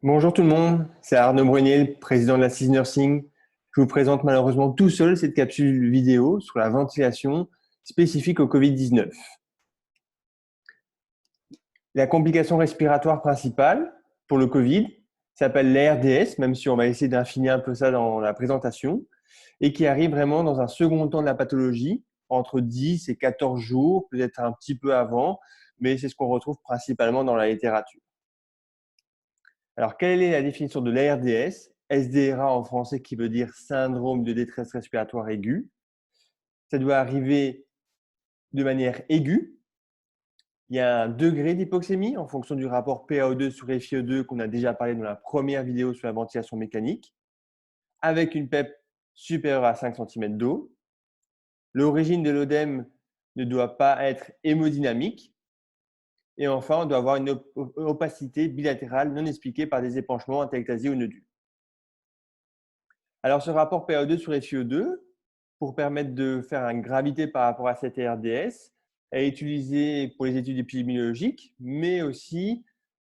Bonjour tout le monde, c'est Arnaud Bruniel, président de la CIS Nursing. Je vous présente malheureusement tout seul cette capsule vidéo sur la ventilation spécifique au Covid-19. La complication respiratoire principale pour le Covid s'appelle l'ARDS, même si on va essayer d'infiner un peu ça dans la présentation, et qui arrive vraiment dans un second temps de la pathologie, entre 10 et 14 jours, peut-être un petit peu avant, mais c'est ce qu'on retrouve principalement dans la littérature. Alors, quelle est la définition de l'ARDS? SDRA en français qui veut dire syndrome de détresse respiratoire aiguë. Ça doit arriver de manière aiguë. Il y a un degré d'hypoxémie en fonction du rapport PaO2 sur FiO2 qu'on a déjà parlé dans la première vidéo sur la ventilation mécanique, avec une PEP supérieure à 5 cm d'eau. L'origine de l'œdème ne doit pas être hémodynamique. Et enfin, on doit avoir une opacité bilatérale non expliquée par des épanchements, atelectasie ou nodules. Alors, ce rapport PaO2 sur FiO2, pour permettre de faire une gravité par rapport à cette ARDS, est utilisé pour les études épidémiologiques, mais aussi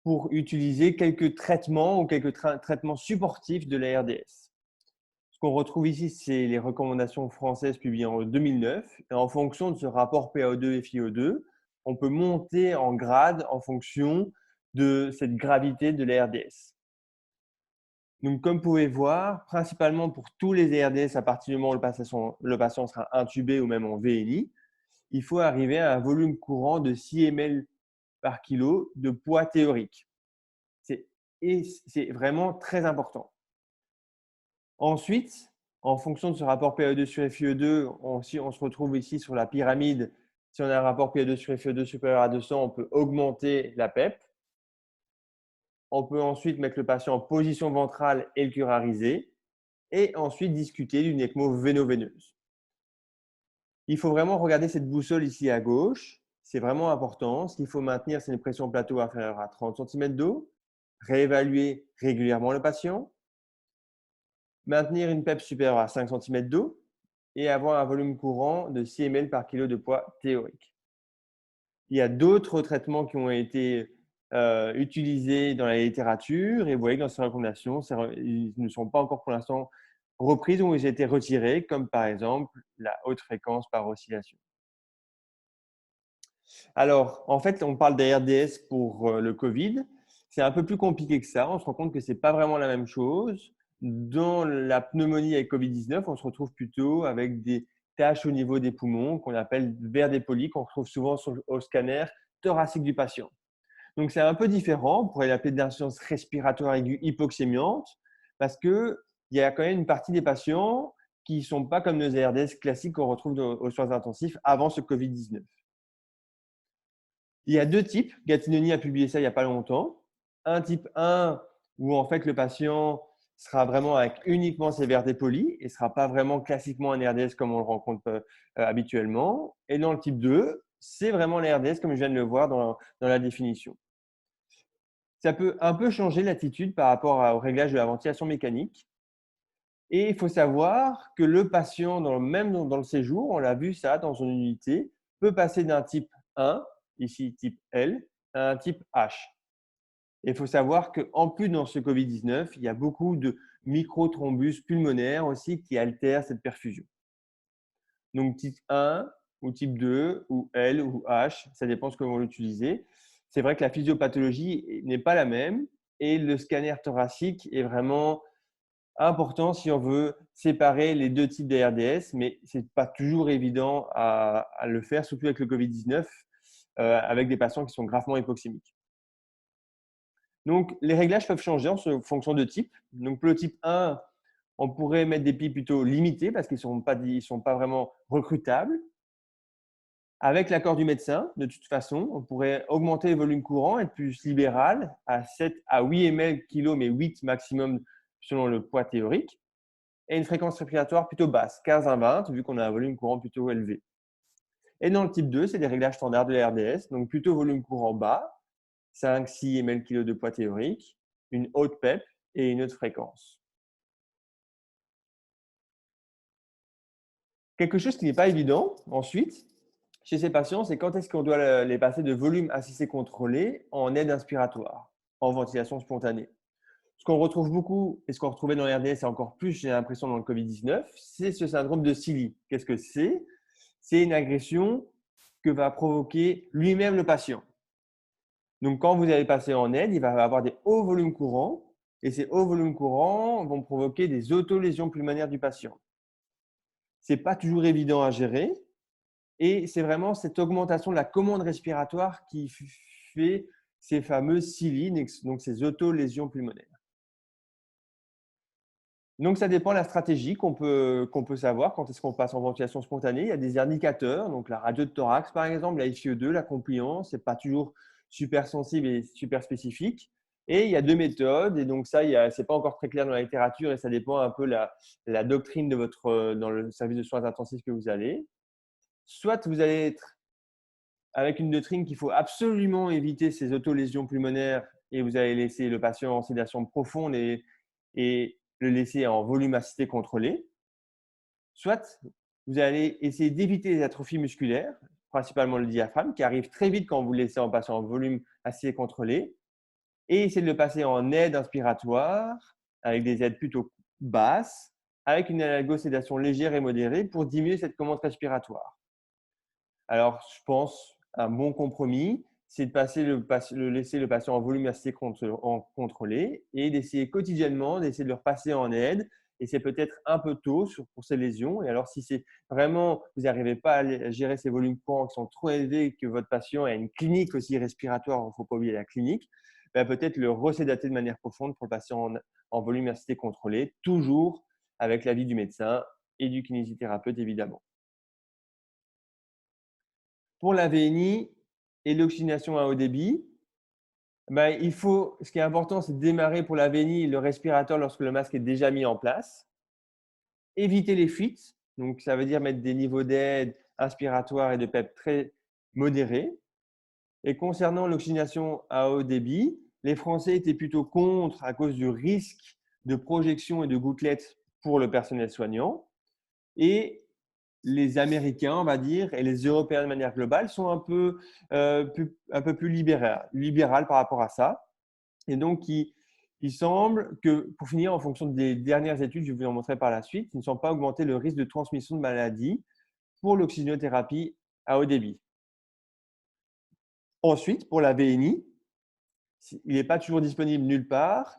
pour utiliser quelques traitements ou quelques traitements supportifs de l'ARDS. Ce qu'on retrouve ici, c'est les recommandations françaises publiées en 2009. Et en fonction de ce rapport PaO2 et FiO2, on peut monter en grade en fonction de cette gravité de l'ARDS. Donc, comme vous pouvez voir, principalement pour tous les ARDS, à partir du moment où le patient sera intubé ou même en VNI, il faut arriver à un volume courant de 6 ml par kilo de poids théorique. C'est vraiment très important. Ensuite, en fonction de ce rapport PaO2 sur FiO2, on se retrouve ici sur la pyramide. Si on a un rapport PaO2 sur FiO2 supérieur à 200, on peut augmenter la PEP. On peut ensuite mettre le patient en position ventrale et le curariser. Et ensuite discuter d'une ECMO véno-veineuse. Il faut vraiment regarder cette boussole ici à gauche. C'est vraiment important. Ce qu'il faut maintenir, c'est une pression plateau inférieure à 30 cm d'eau. Réévaluer régulièrement le patient. Maintenir une PEP supérieure à 5 cm d'eau et avoir un volume courant de 6 ml par kilo de poids théorique. Il y a d'autres traitements qui ont été utilisés dans la littérature et vous voyez que dans ces recommandations, ils ne sont pas encore pour l'instant reprises ou ils ont été retirés, comme par exemple la haute fréquence par oscillation. Alors, en fait, on parle d'ARDS pour le Covid. C'est un peu plus compliqué que ça. On se rend compte que ce n'est pas vraiment la même chose. Dans la pneumonie avec Covid-19, on se retrouve plutôt avec des taches au niveau des poumons qu'on appelle verres dépoli, qu'on retrouve souvent au scanner thoracique du patient. Donc, c'est un peu différent. On pourrait l'appeler d'insuffisance respiratoire aiguë hypoxémiante parce qu'il y a quand même une partie des patients qui ne sont pas comme nos ARDS classiques qu'on retrouve aux soins intensifs avant ce Covid-19. Il y a deux types. Gattinoni a publié ça il n'y a pas longtemps. Un type 1 où en fait le patient sera vraiment avec uniquement ses verres dépolis et ne sera pas vraiment classiquement un RDS comme on le rencontre habituellement. Et dans le type 2, c'est vraiment les RDS comme je viens de le voir dans la définition. Ça peut un peu changer l'attitude par rapport au réglage de la ventilation mécanique. Et il faut savoir que le patient, même dans le séjour, on l'a vu ça dans une unité, peut passer d'un type 1, ici type L, à un type H. Et il faut savoir qu'en plus, dans ce Covid-19, il y a beaucoup de microthrombus pulmonaires aussi qui altèrent cette perfusion. Donc, type 1 ou type 2 ou L ou H, ça dépend de ce que vous l'utilisez. C'est vrai que la physiopathologie n'est pas la même et le scanner thoracique est vraiment important si on veut séparer les deux types d'ARDS, mais ce n'est pas toujours évident à le faire, surtout avec le Covid-19, avec des patients qui sont gravement hypoxémiques. Donc, les réglages peuvent changer en fonction de type. Donc, pour le type 1, on pourrait mettre des PI plutôt limités parce qu'ils ne sont pas vraiment recrutables. Avec l'accord du médecin, de toute façon, on pourrait augmenter le volume courant, être plus libéral à 7 à 8 ml kg, mais 8 maximum selon le poids théorique. Et une fréquence respiratoire plutôt basse, 15 à 20, vu qu'on a un volume courant plutôt élevé. Et dans le type 2, c'est des réglages standards de la RDS, donc plutôt volume courant bas, 5-6 ml kg de poids théorique, une haute PEP et une haute fréquence. Quelque chose qui n'est pas évident ensuite, chez ces patients, c'est quand est-ce qu'on doit les passer de volume assisté contrôlé en aide inspiratoire, en ventilation spontanée. Ce qu'on retrouve beaucoup et ce qu'on retrouvait dans les RDS et encore plus, j'ai l'impression, dans le Covid-19, c'est ce syndrome de Silly. Qu'est-ce que c'est? C'est une agression que va provoquer lui-même le patient. Donc, quand vous allez passer en aide, il va avoir des hauts volumes courants et ces hauts volumes courants vont provoquer des autolésions pulmonaires du patient. Ce n'est pas toujours évident à gérer et c'est vraiment cette augmentation de la commande respiratoire qui fait ces fameux Silly, donc ces autolésions pulmonaires. Donc, ça dépend de la stratégie qu'on peut savoir quand est-ce qu'on passe en ventilation spontanée. Il y a des indicateurs, donc la radio de thorax par exemple, la FiO2, la compliance, ce n'est pas toujours super sensible et super spécifique. Et il y a 2 méthodes, et donc ça, ce n'est pas encore très clair dans la littérature et ça dépend un peu la doctrine dans le service de soins intensifs que vous allez. Soit vous allez être avec une doctrine qu'il faut absolument éviter ces autolésions pulmonaires et vous allez laisser le patient en sédation profonde et le laisser en volume assisté contrôlé. Soit vous allez essayer d'éviter les atrophies musculaires, principalement le diaphragme, qui arrive très vite quand vous le laissez en passant en volume assisté contrôlé, et essayer de le passer en aide inspiratoire avec des aides plutôt basses, avec une analgosédation légère et modérée pour diminuer cette commande respiratoire. Alors, je pense un bon compromis, c'est de laisser le patient en volume assez contrôlé et d'essayer quotidiennement d'essayer de le repasser en aide. Et c'est peut-être un peu tôt pour ces lésions. Et alors, si c'est vraiment, vous n'arrivez pas à gérer ces volumes courants qui sont trop élevés, que votre patient a une clinique aussi respiratoire, il ne faut pas oublier la clinique, ben peut-être le resédater de manière profonde pour le passer en volume assisté contrôlé, toujours avec l'avis du médecin et du kinésithérapeute, évidemment. Pour la VNI et l'oxygénation à haut débit, ce qui est important, c'est de démarrer pour la VNI le respirateur lorsque le masque est déjà mis en place. Éviter les fuites, donc ça veut dire mettre des niveaux d'aide inspiratoire et de PEP très modérés. Et concernant l'oxygénation à haut débit, les Français étaient plutôt contre à cause du risque de projection et de gouttelettes pour le personnel soignant. Et les Américains, on va dire, et les Européens de manière globale sont un peu plus libéral par rapport à ça. Et donc, il semble que, pour finir, en fonction des dernières études, je vais vous en montrer par la suite, ils ne sont pas augmentés le risque de transmission de maladies pour l'oxygénothérapie à haut débit. Ensuite, pour la VNI, il n'est pas toujours disponible nulle part.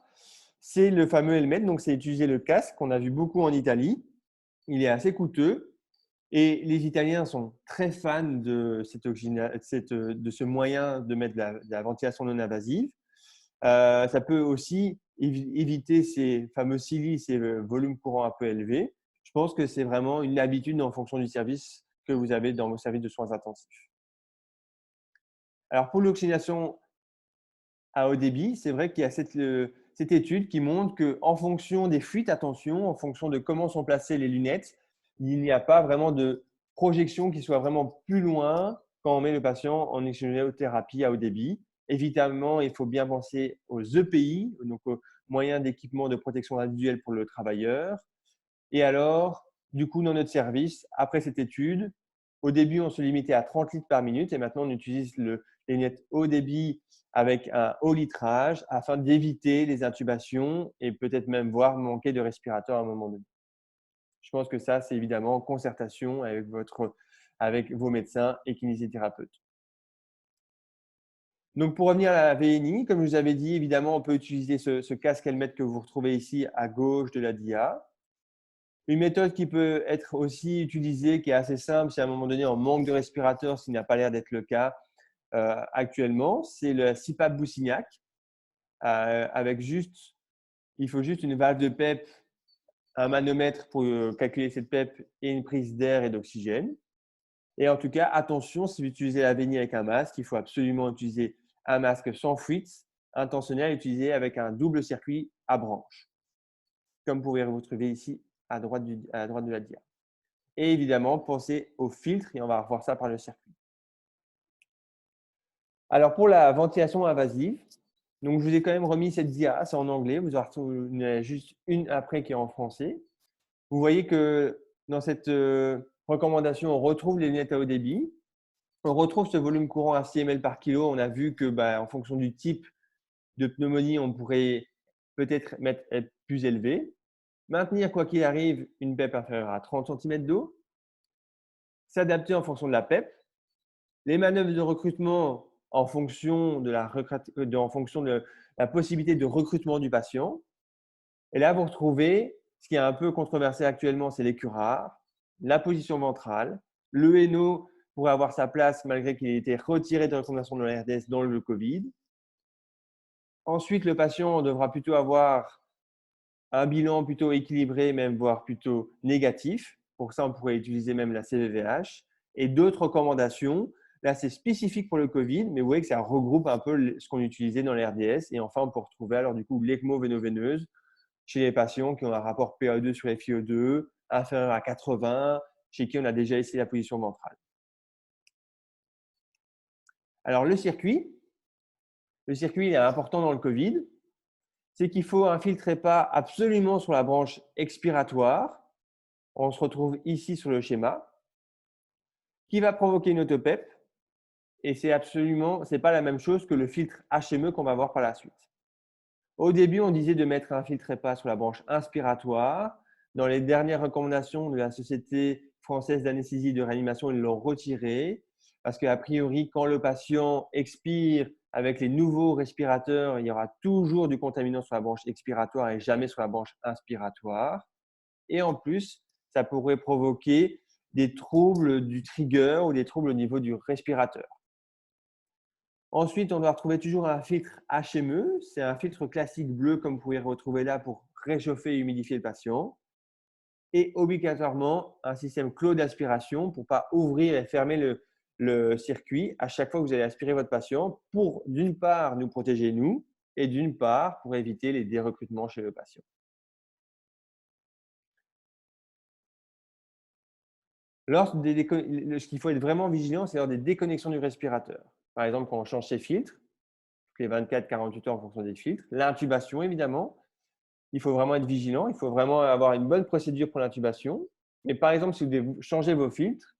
C'est le fameux helmet, donc c'est utiliser le casque qu'on a vu beaucoup en Italie. Il est assez coûteux. Et les Italiens sont très fans de ce moyen de mettre de la ventilation non invasive. Ça peut aussi éviter ces fameux cili, ces volumes courants un peu élevés. Je pense que c'est vraiment une habitude en fonction du service que vous avez dans vos services de soins intensifs. Alors, pour l'oxygénation à haut débit, c'est vrai qu'il y a cette étude qui montre qu'en fonction des fuites, attention, en fonction de comment sont placées les lunettes, il n'y a pas vraiment de projection qui soit vraiment plus loin quand on met le patient en oxygénothérapie à haut débit. Évidemment, il faut bien penser aux EPI, donc aux moyens d'équipement de protection individuelle pour le travailleur. Et alors, du coup, dans notre service, après cette étude, au début, on se limitait à 30 litres par minute et maintenant, on utilise les lunettes haut débit avec un haut litrage afin d'éviter les intubations et peut-être même voir manquer de respirateur à un moment donné. Je pense que ça, c'est évidemment en concertation avec vos médecins et kinésithérapeutes. Donc, pour revenir à la VNI, comme je vous avais dit, évidemment, on peut utiliser ce casque helmet que vous retrouvez ici à gauche de la DIA. Une méthode qui peut être aussi utilisée, qui est assez simple, si à un moment donné on manque de respirateur, ce qui n'a pas l'air d'être le cas actuellement, c'est le CPAP Boussignac. Il faut juste une valve de PEP, un manomètre pour calculer cette PEP et une prise d'air et d'oxygène. Et en tout cas, attention, si vous utilisez la VNI avec un masque, il faut absolument utiliser un masque sans fuite, intentionnel, utilisé avec un double circuit à branche, comme vous pouvez vous trouver ici à droite de la dia. Et évidemment, pensez au filtre et on va revoir ça par le circuit. Alors, pour la ventilation invasive, donc je vous ai quand même remis cette dia, c'est en anglais, vous en avez juste une après qui est en français. Vous voyez que dans cette recommandation, on retrouve les lunettes à haut débit. On retrouve ce volume courant à 6 ml par kilo. On a vu que, en fonction du type de pneumonie, on pourrait peut-être être plus élevé. Maintenir, quoi qu'il arrive, une PEP inférieure à 30 cm d'eau. S'adapter en fonction de la PEP. Les manœuvres de recrutement en fonction de la possibilité de recrutement du patient. Et là, vous retrouvez ce qui est un peu controversé actuellement, c'est les curares, la position ventrale, le NO pourrait avoir sa place malgré qu'il ait été retiré de recommandation de la RDS dans le Covid. Ensuite, le patient devra plutôt avoir un bilan plutôt équilibré, même voire plutôt négatif. Pour ça, on pourrait utiliser même la CVVH. Et d'autres recommandations, là c'est spécifique pour le Covid, mais vous voyez que ça regroupe un peu ce qu'on utilisait dans les RDS. Et enfin, on peut retrouver alors du coup l'ECMO véno-veineuse chez les patients qui ont un rapport PaO2 sur FiO2 inférieur à 80, chez qui on a déjà essayé la position ventrale. Alors le circuit est important dans le Covid. C'est qu'il faut un filtre EPA absolument sur la branche expiratoire. On se retrouve ici sur le schéma, qui va provoquer une autoPEP. Et c'est pas la même chose que le filtre HME qu'on va voir par la suite. Au début, on disait de mettre un filtre EPA sur la branche inspiratoire. Dans les dernières recommandations de la Société française d'anesthésie et de réanimation, ils l'ont retiré parce qu'a priori, quand le patient expire avec les nouveaux respirateurs, il y aura toujours du contaminant sur la branche expiratoire et jamais sur la branche inspiratoire. Et en plus, ça pourrait provoquer des troubles du trigger ou des troubles au niveau du respirateur. Ensuite, on va retrouver toujours un filtre HME. C'est un filtre classique bleu comme vous pouvez retrouver là pour réchauffer et humidifier le patient. Et obligatoirement, un système clos d'aspiration pour ne pas ouvrir et fermer le circuit à chaque fois que vous allez aspirer votre patient pour, d'une part, nous protéger nous et d'une part, pour éviter les dérecrutements chez le patient. Ce qu'il faut être vraiment vigilant, c'est lors des déconnexions du respirateur. Par exemple, quand on change ses filtres, toutes les 24-48 heures en fonction des filtres. L'intubation, évidemment. Il faut vraiment être vigilant. Il faut vraiment avoir une bonne procédure pour l'intubation. Mais par exemple, si vous devez changer vos filtres,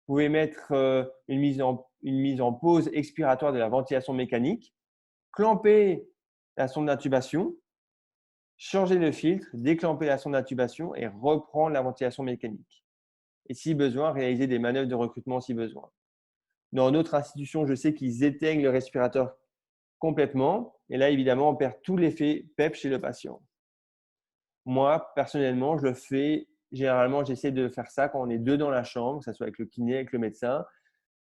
vous pouvez mettre une mise en pause expiratoire de la ventilation mécanique, clamper la sonde d'intubation, changer le filtre, déclamper la sonde d'intubation et reprendre la ventilation mécanique. Et si besoin, réaliser des manœuvres de recrutement si besoin. Dans d'autres institutions, je sais qu'ils éteignent le respirateur complètement. Et là, évidemment, on perd tout l'effet PEP chez le patient. Moi, personnellement, je le fais. Généralement, j'essaie de faire ça quand on est deux dans la chambre, que ce soit avec le kiné, avec le médecin,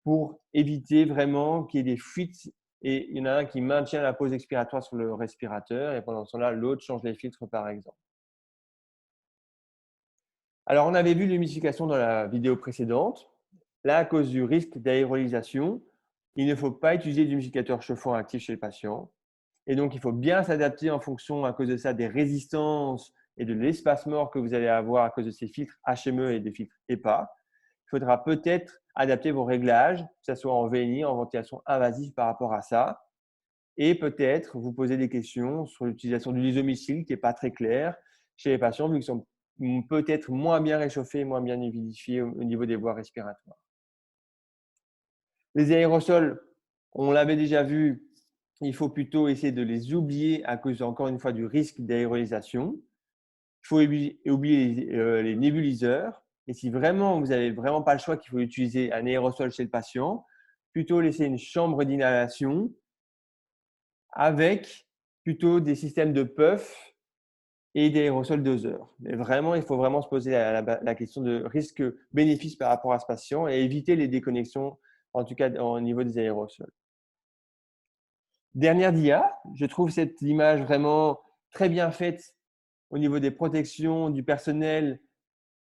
pour éviter vraiment qu'il y ait des fuites. Et il y en a un qui maintient la pause expiratoire sur le respirateur et pendant ce temps-là, l'autre change les filtres, par exemple. Alors, on avait vu l'humidification dans la vidéo précédente. Là, à cause du risque d'aérolisation, il ne faut pas utiliser d'humidificateur chauffant actif chez le patient. Et donc, il faut bien s'adapter en fonction, à cause de ça, des résistances et de l'espace mort que vous allez avoir à cause de ces filtres HME et des filtres EPA. Il faudra peut-être adapter vos réglages, que ce soit en VNI, en ventilation invasive par rapport à ça. Et peut-être vous poser des questions sur l'utilisation de l'isomycine qui n'est pas très claire chez les patients, vu qu'ils sont peut-être moins bien réchauffés, moins bien humidifiés au niveau des voies respiratoires. Les aérosols, on l'avait déjà vu, il faut plutôt essayer de les oublier à cause, encore une fois, du risque d'aérolisation. Il faut oublier les nébuliseurs. Et si vraiment vous n'avez vraiment pas le choix qu'il faut utiliser un aérosol chez le patient, plutôt laisser une chambre d'inhalation avec plutôt des systèmes de puff et d'aérosols doseurs. Mais vraiment, il faut vraiment se poser la question de risque-bénéfice par rapport à ce patient et éviter les déconnexions, en tout cas au niveau des aérosols. Dernière dia, je trouve cette image vraiment très bien faite au niveau des protections du personnel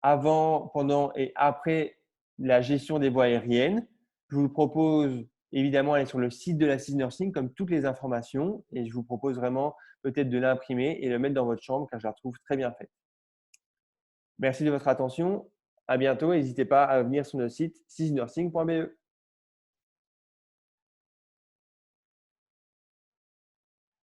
avant, pendant et après la gestion des voies aériennes. Je vous propose évidemment d'aller sur le site de la CIS Nursing comme toutes les informations et je vous propose vraiment peut-être de l'imprimer et le mettre dans votre chambre car je la trouve très bien faite. Merci de votre attention. À bientôt. N'hésitez pas à venir sur notre site cisnursing.be.